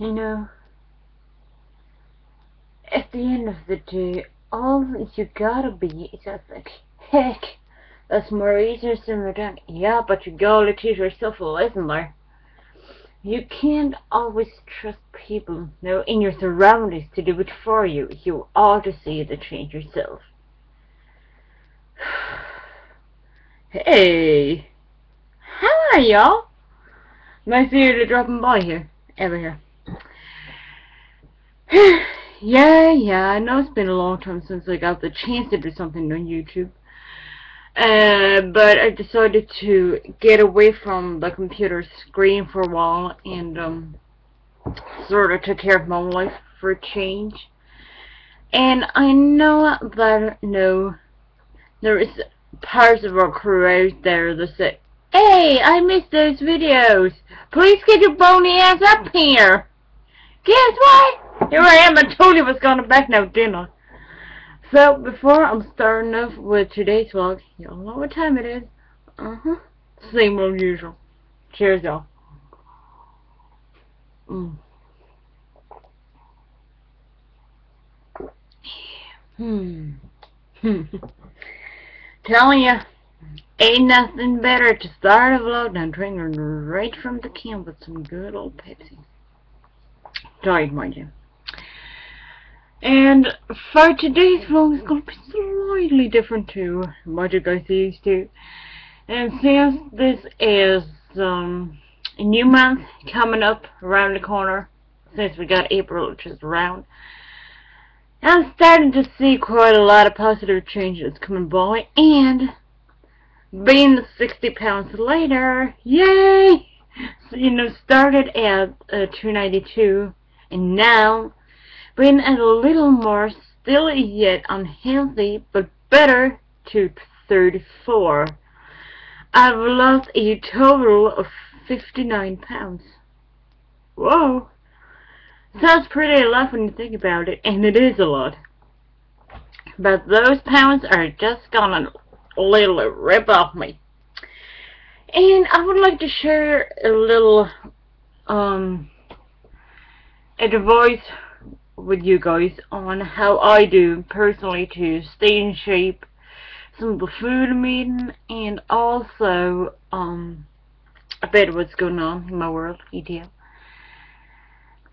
You know, at the end of the day, all you gotta be is just like, heck, that's more easier than that. Yeah, but you gotta teach yourself a lesson there. You can't always trust people, in your surroundings to do it for you. You ought to see the change yourself. Hey, how are y'all? Nice of you to dropping by here, over here. Yeah, I know it's been a long time since I got the chance to do something on YouTube. But I decided to get away from the computer screen for a while and sort of took care of my life for a change. And I know that there is parts of our crew out there that say, "Hey, I missed those videos. Please get your bony ass up here." Guess what? Here I am. I told you I was going back now, didn't I? So, before I'm starting off with today's vlog, y'all know what time it is. Same old usual. Cheers, y'all. Telling you, ain't nothing better to start a vlog than drinking right from the can with some good old Pepsi. Diet, mind you. And for today's vlog, it's going to be slightly different to what you guys are used to. And since this is a new month coming up around the corner, since we got April just around, I'm starting to see quite a lot of positive changes coming by. And being 60 pounds later, yay! So, started at 292, and now been a little more, still yet unhealthy, but better, to 34. I've lost a total of 59 pounds. Whoa. Sounds pretty a lot when you think about it, and it is a lot. But those pounds are just gonna literally rip off me. And I would like to share a little advice with you guys on how I do personally to stay in shape, some of the food I'm eating, and also a bit of what's going on in my world, ETL.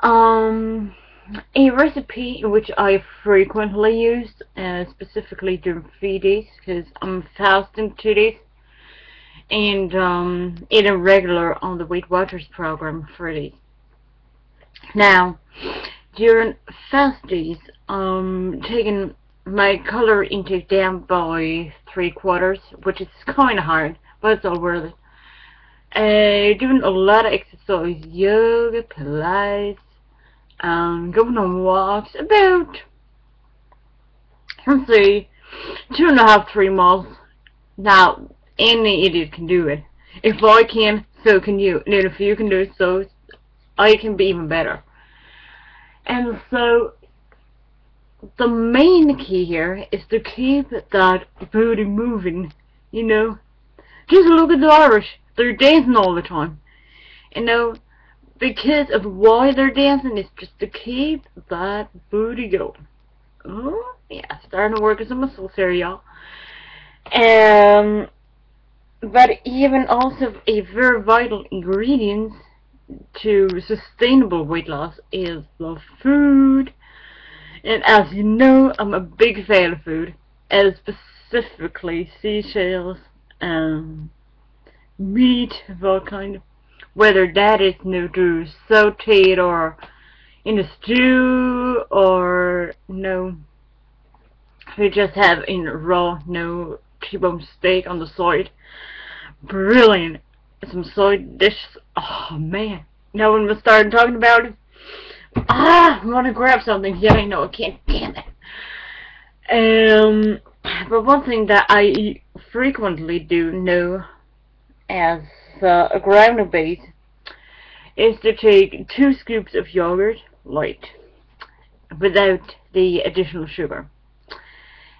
A recipe which I frequently use, specifically during feed days, because I'm fasting 2 days, and eating regular on the Weight Watchers program for days. Now, during fast days, taking my calorie intake down by 3/4, which is kind of hard, but it's all worth it. Doing a lot of exercise, yoga, Pilates, going on walks, about, let's see, 2.5, 3 miles. Now, any idiot can do it. If I can, so can you. And if you can do it, so I can be even better. And so, the main key here is to keep that booty moving, Just look at the Irish. They're dancing all the time. Because of why they're dancing is just to keep that booty going. Oh, yeah, starting to work as a muscle here, y'all. But even also a very vital ingredient to sustainable weight loss is the food. And as you know, I'm a big fan of food, and specifically seashells and meat of all kind, whether that is to sauteed or in a stew, or we just have in raw T-bone steak on the side. Brilliant. Some side dishes. Oh man. Now when we started talking about it, I want to grab something. Yeah, I know I can't. Damn it. But one thing that I frequently do as a grounding base is to take 2 scoops of yogurt, light, without the additional sugar.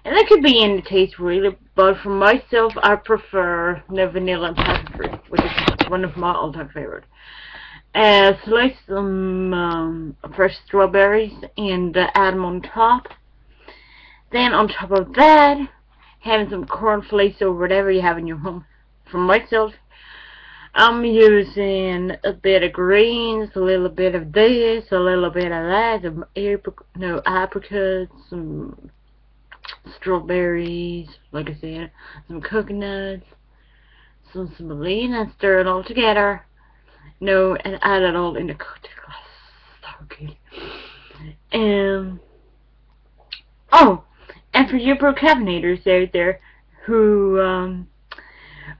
And that could be any taste really, but for myself I prefer the vanilla and passion fruit, which is one of my all-time favorite. Slice some fresh strawberries and add them on top. Then on top of that, having some cornflakes or whatever you have in your home. For myself, I'm using a bit of greens, a little bit of this, a little bit of that, some apricots, some strawberries, like I said, some coconuts, some semolina, stir it all together. And add it all in the cocktail glass. So good. Oh, and for you procrastinators out there who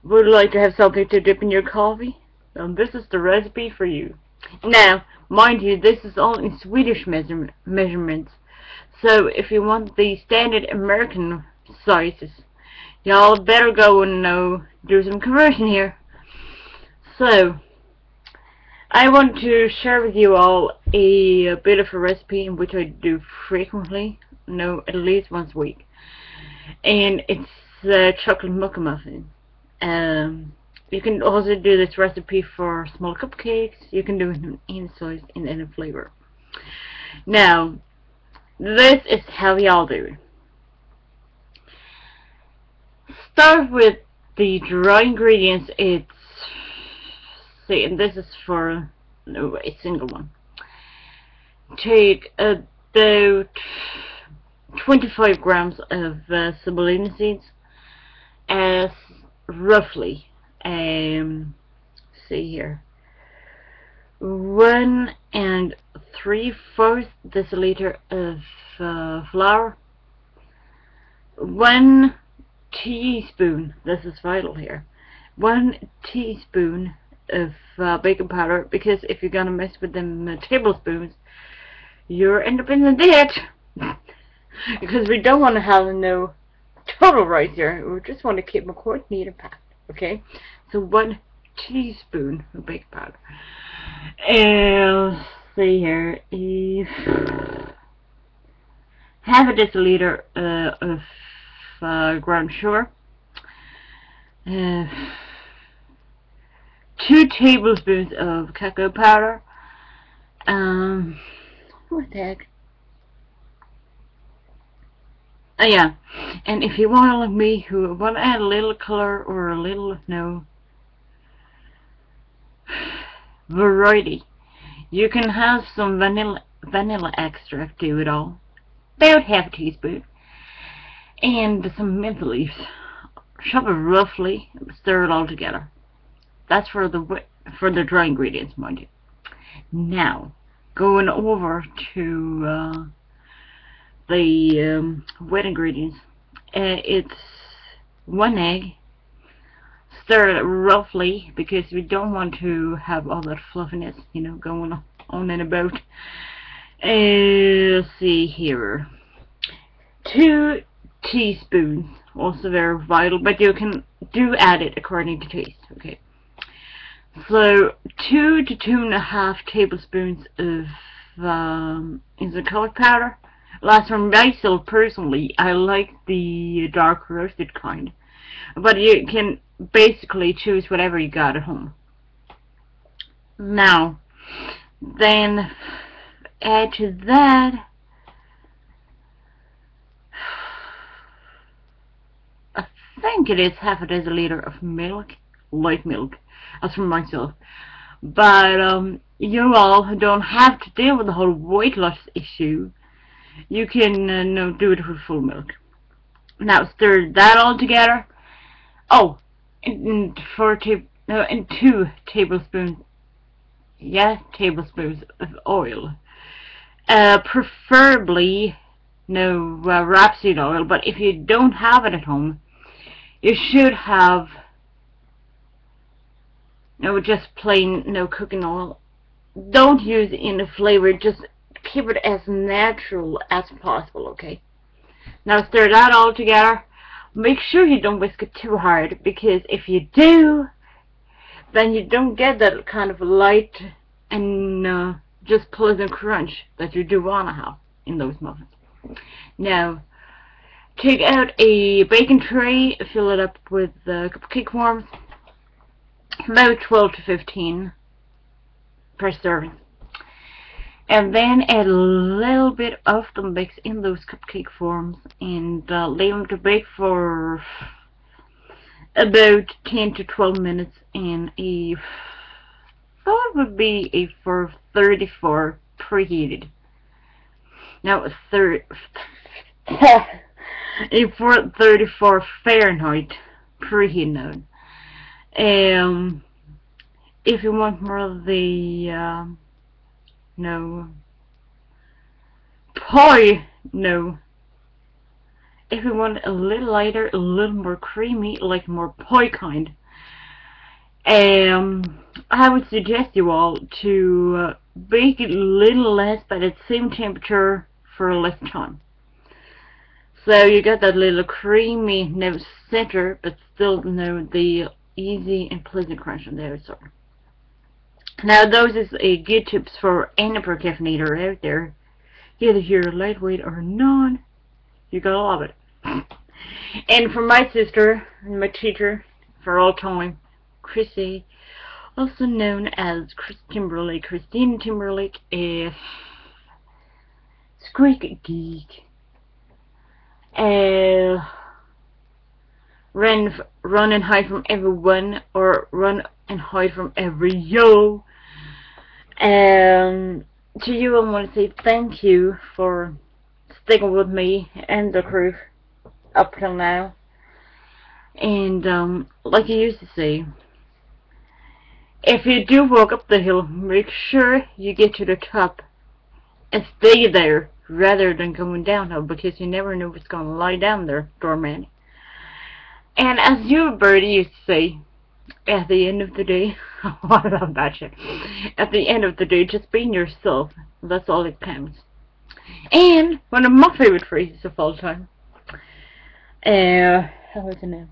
would like to have something to dip in your coffee, this is the recipe for you. Now, mind you, this is all in Swedish measurements. So if you want the standard American sizes, y'all better go and do some conversion here. So, I want to share with you all a bit of a recipe in which I do frequently, at least once a week. And it's chocolate mocha muffin. You can also do this recipe for small cupcakes. You can do it in any size, in any flavor. Now, this is how y'all do it. Start with the dry ingredients. And this is for a single one. Take about 25 grams of semolina seeds, as roughly, see here, 1 3/4 deciliter of flour, 1 teaspoon, this is vital here, 1 teaspoon of baking powder, because if you're gonna mess with them tablespoons, you'll end up in the ditch. Because we don't want to have no total right here. We just want to keep them quite neat and packed. Okay, so 1 teaspoon of baking powder. And let's see here, half a deciliter of ground sugar. 2 tablespoons of cacao powder. What the heck? Oh yeah, and if you want to like me, who want to add a little color or a little variety, you can have some vanilla extract to it all, about half a teaspoon, and some mint leaves. Chop it roughly, stir it all together. That's for the dry ingredients, mind you. Now, going over to the wet ingredients. It's 1 egg. Stir it roughly, because we don't want to have all that fluffiness, going on and about. Let's see here. 2 teaspoons, also very vital, but you can add it according to taste. Okay. So 2 to 2.5 tablespoons of instant colored powder. Last for myself personally, I like the dark roasted kind, but you can basically choose whatever you got at home. Now, then add to that I think it is half a deciliter of milk, light milk. That's for myself. But you all don't have to deal with the whole weight loss issue. You can do it with full milk. Now stir that all together. Oh, and 2 tablespoons. Yeah, tablespoons of oil. Preferably no rapeseed oil, but if you don't have it at home, you should have just plain cooking oil. Don't use any flavor, just keep it as natural as possible, okay? Now stir that all together. Make sure you don't whisk it too hard, because if you do, then you don't get that kind of light and just pleasant crunch that you do want to have in those muffins. Now, take out a baking tray, fill it up with cupcake forms, about 12 to 15 per serving. And then add a little bit of the mix in those cupcake forms and leave them to bake for about 10 to 12 minutes in a, thought would be a 434 preheated. Now a 434 Fahrenheit preheated oven. If you want more of the if you want a little lighter, a little more creamy, like more pie kind, I would suggest you all to bake it a little less but at the same temperature for less time. So you got that little creamy center, but still the easy and pleasant crunch on the outside. Now those is a good tips for any procrastinator out there. Either you're lightweight or not, you gotta love it. And for my sister and my teacher for all time, Chrissy, also known as Christina Timberlake, a squeak geek, run and hide from everyone, or run and hide from every yo. To you, I want to say thank you for sticking with me and the crew up till now. And like I used to say, if you do walk up the hill, make sure you get to the top and stay there rather than going downhill, because you never know what's going to lie down there, doorman. And as you, Birdie, used to say, at the end of the day, what about that shit? At the end of the day, just being yourself. That's all that counts. And one of my favorite phrases of all time. How is it now?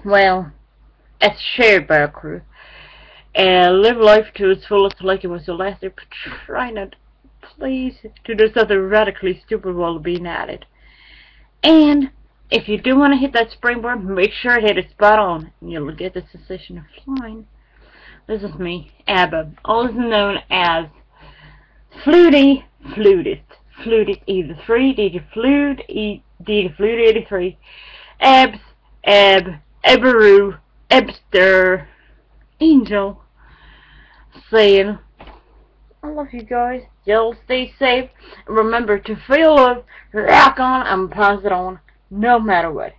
Well, it's shared by a crew. Live life to its fullest like it was your last day, but try not, please, to do something radically stupid while being at it. And if you do want to hit that springboard, make sure to hit it spot on, and you'll get the sensation of flying. This is me, ABBA, also known as Flutist, Flutist 83, DJ Flute, DJ Flute 83, Abs, Eberoo, Ebster, Angel, saying, I love you guys, y'all stay safe, and remember to feel love, rock on, and pass it on. No matter what.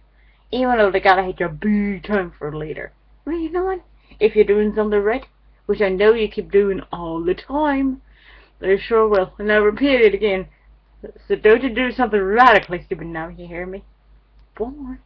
Even though they gotta hit you big time for later. Well, you know what? If you're doing something right, which I know you keep doing all the time, they sure will. And I'll repeat it again. So don't you do something radically stupid now, you hear me? Bye.